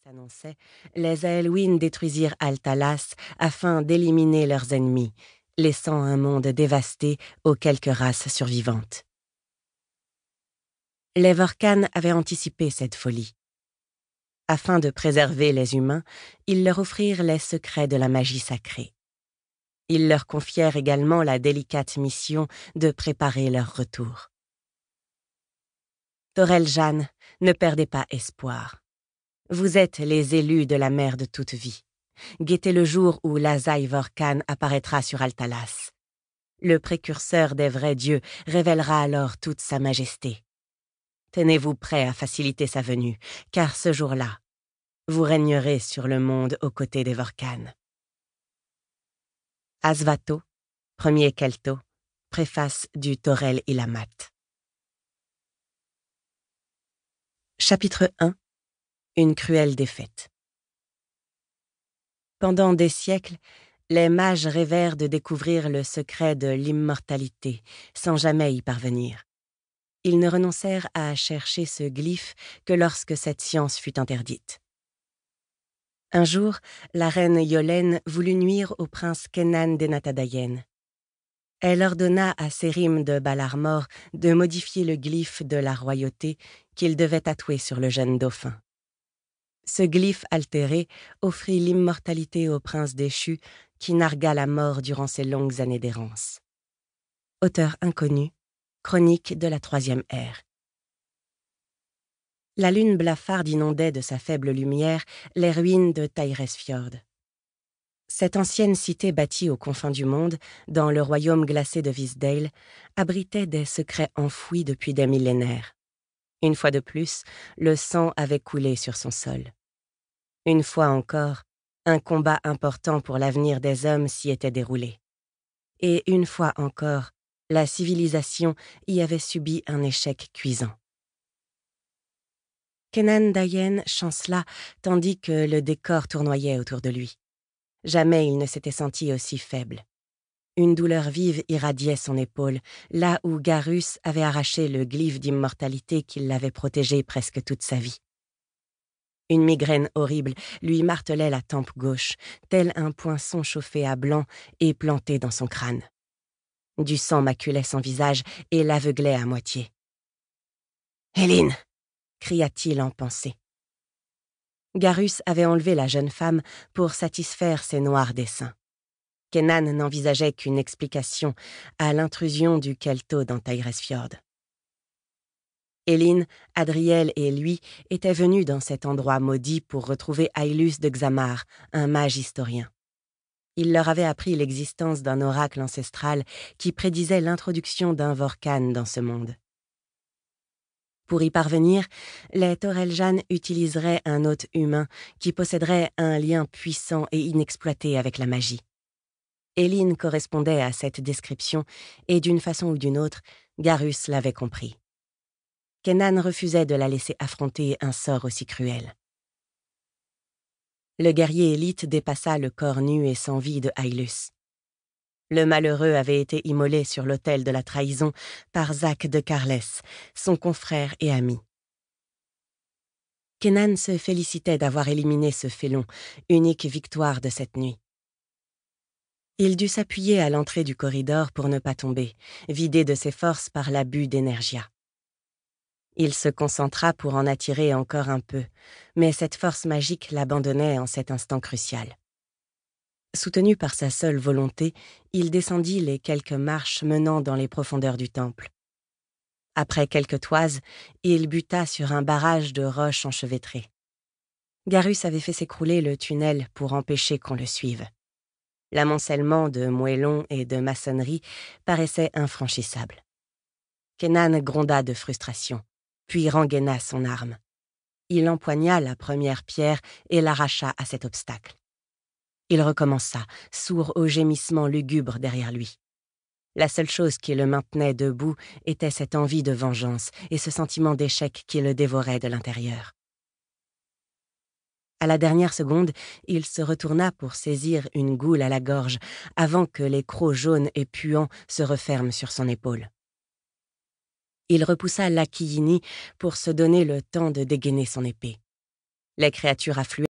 s'annonçait, les Aelwyn détruisirent Altalas afin d'éliminer leurs ennemis, laissant un monde dévasté aux quelques races survivantes. Les Vorcanes avaient anticipé cette folie. Afin de préserver les humains, ils leur offrirent les secrets de la magie sacrée. Ils leur confièrent également la délicate mission de préparer leur retour. Toreljan, ne perdez pas espoir. Vous êtes les élus de la mer de toute vie. Guettez le jour où l'Azaï Vorcan apparaîtra sur Altalas. Le précurseur des vrais dieux révélera alors toute sa majesté. Tenez-vous prêts à faciliter sa venue, car ce jour-là, vous régnerez sur le monde aux côtés des Vorcanes. Asvato, premier Kelto, préface du Torel Ilamat. Chapitre 1. Une cruelle défaite. Pendant des siècles, les mages rêvèrent de découvrir le secret de l'immortalité, sans jamais y parvenir. Ils ne renoncèrent à chercher ce glyphe que lorsque cette science fut interdite. Un jour, la reine Yolène voulut nuire au prince Kenan d'Enatadayen. Elle ordonna à Sérim de Balarmor de modifier le glyphe de la royauté qu'il devait tatouer sur le jeune dauphin. Ce glyphe altéré offrit l'immortalité au prince déchu qui nargua la mort durant ses longues années d'errance. Auteur inconnu, chronique de la Troisième Ère. La lune blafarde inondait de sa faible lumière les ruines de Tairesfjord. Cette ancienne cité bâtie aux confins du monde, dans le royaume glacé de Visdale, abritait des secrets enfouis depuis des millénaires. Une fois de plus, le sang avait coulé sur son sol. Une fois encore, un combat important pour l'avenir des hommes s'y était déroulé. Et une fois encore, la civilisation y avait subi un échec cuisant. Kenan Dayen chancela tandis que le décor tournoyait autour de lui. Jamais il ne s'était senti aussi faible. Une douleur vive irradiait son épaule, là où Garus avait arraché le glyphe d'immortalité qui l'avait protégé presque toute sa vie. Une migraine horrible lui martelait la tempe gauche, tel un poinçon chauffé à blanc et planté dans son crâne. Du sang maculait son visage et l'aveuglait à moitié. « Héline !» cria-t-il en pensée. Garus avait enlevé la jeune femme pour satisfaire ses noirs desseins. Kenan n'envisageait qu'une explication à l'intrusion du Kelto dans Tairesfjord. Héline, Adriel et lui étaient venus dans cet endroit maudit pour retrouver Ailus de Xamar, un mage historien. Il leur avait appris l'existence d'un oracle ancestral qui prédisait l'introduction d'un Vorcan dans ce monde. Pour y parvenir, les Toreljan utiliseraient un hôte humain qui posséderait un lien puissant et inexploité avec la magie. Héline correspondait à cette description et d'une façon ou d'une autre, Garus l'avait compris. Kenan refusait de la laisser affronter un sort aussi cruel. Le guerrier élite dépassa le corps nu et sans vie de Ailus. Le malheureux avait été immolé sur l'autel de la trahison par Zach de Carles, son confrère et ami. Kenan se félicitait d'avoir éliminé ce félon, unique victoire de cette nuit. Il dut s'appuyer à l'entrée du corridor pour ne pas tomber, vidé de ses forces par l'abus d'énergia. Il se concentra pour en attirer encore un peu, mais cette force magique l'abandonnait en cet instant crucial. Soutenu par sa seule volonté, il descendit les quelques marches menant dans les profondeurs du temple. Après quelques toises, il buta sur un barrage de roches enchevêtrées. Garus avait fait s'écrouler le tunnel pour empêcher qu'on le suive. L'amoncellement de moellons et de maçonnerie paraissait infranchissable. Kenan gronda de frustration, puis rengaina son arme. Il empoigna la première pierre et l'arracha à cet obstacle. Il recommença, sourd aux gémissements lugubres derrière lui. La seule chose qui le maintenait debout était cette envie de vengeance et ce sentiment d'échec qui le dévorait de l'intérieur. À la dernière seconde, il se retourna pour saisir une goule à la gorge avant que les crocs jaunes et puants se referment sur son épaule. Il repoussa l'Akiyini pour se donner le temps de dégainer son épée. Les créatures affluaient